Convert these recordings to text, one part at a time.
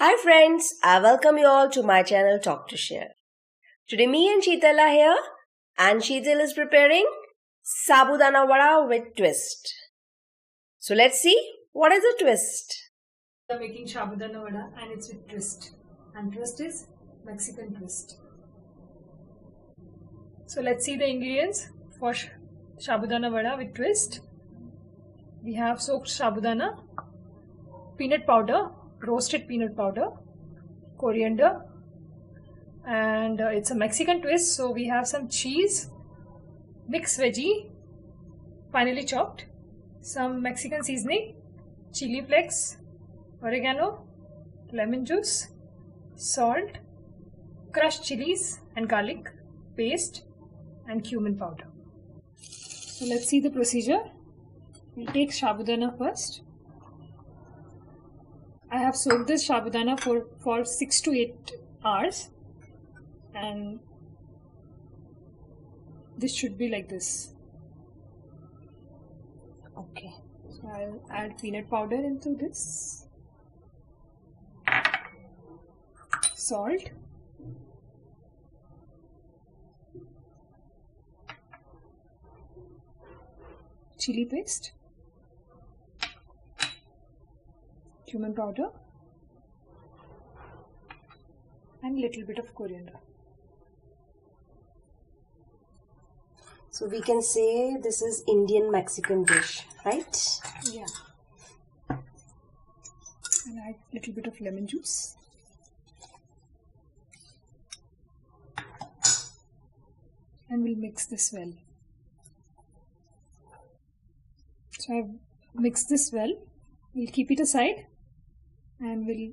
Hi friends, I welcome you all to my channel Talk to Share. Today me and Sheetal are here and Sheetal is preparing Sabudanawada with twist. So let's see what is the twist. We are making Sabudanawada and it's with twist. And twist is Mexican twist. So let's see the ingredients for Sabudanawada with twist. We have soaked Sabudana, peanut powder, roasted peanut powder, coriander, and it's a Mexican twist, so we have some cheese, mixed veggie, finely chopped, some Mexican seasoning, chili flakes, oregano, lemon juice, salt, crushed chilies and garlic paste, and cumin powder. So let's see the procedure. We'll take Sabudana first. I have soaked this Sabudana for 6 to 8 hours, and this should be like this. Okay. So I'll add peanut powder into this, salt, chili paste, cumin powder, and little bit of coriander. So we can say this is Indian Mexican dish, right? Yeah. And add little bit of lemon juice. And we'll mix this well. So I've mixed this well. We'll keep it aside and we'll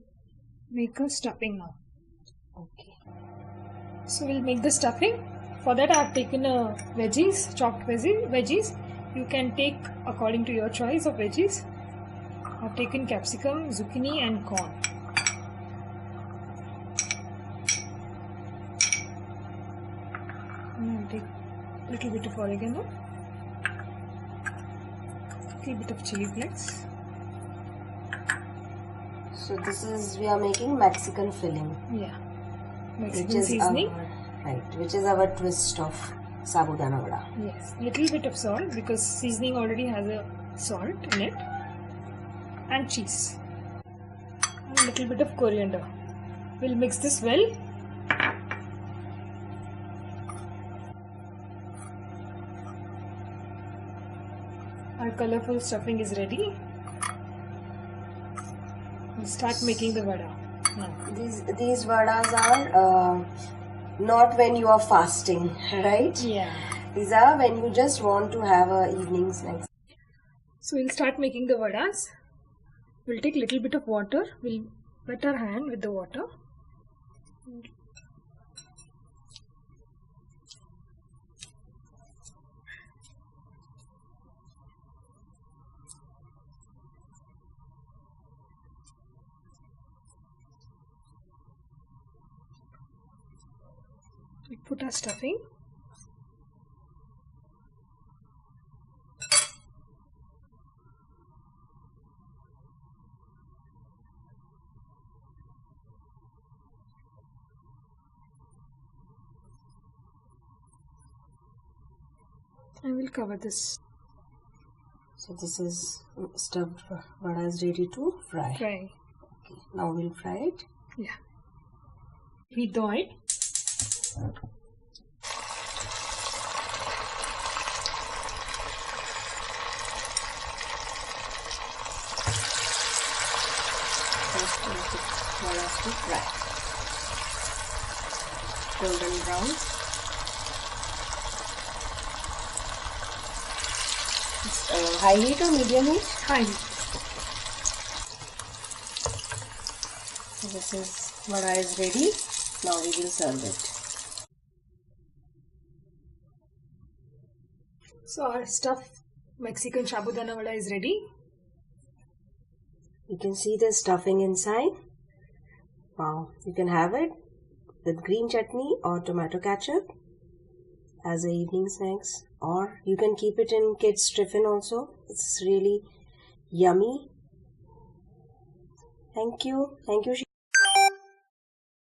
make a stuffing now. Okay. So we'll make the stuffing. For that I have taken veggies, chopped veggies. You can take according to your choice of veggies. I've taken capsicum, zucchini and corn. And I'll take a little bit of oregano, a little bit of chili flakes. So this is, we are making Mexican filling. Yeah. Mexican seasoning. Which is our twist of Sabudanawada. Yes, little bit of salt because seasoning already has a salt in it, and cheese, and a little bit of coriander. We'll mix this well. Our colorful stuffing is ready. We'll start making the vada now. These vadas are not when you are fasting, right? Yeah. These are when you just want to have a evening snack. So we'll start making the vadas. We'll take a little bit of water. We'll wet our hand with the water. We put our stuffing. And we'll cover this. So this is stuffed vada is ready to fry. Fry. Okay. Now we'll fry it. Yeah. Heat the oil. To fry. Golden brown. High heat or medium heat? High heat. So this is vada is ready. Now we will serve it. So our stuffed Mexican Sabudanawada is ready. You can see the stuffing inside. Wow, you can have it with green chutney or tomato ketchup as a evening snacks, or you can keep it in kids tiffin also. It's really yummy. Thank you.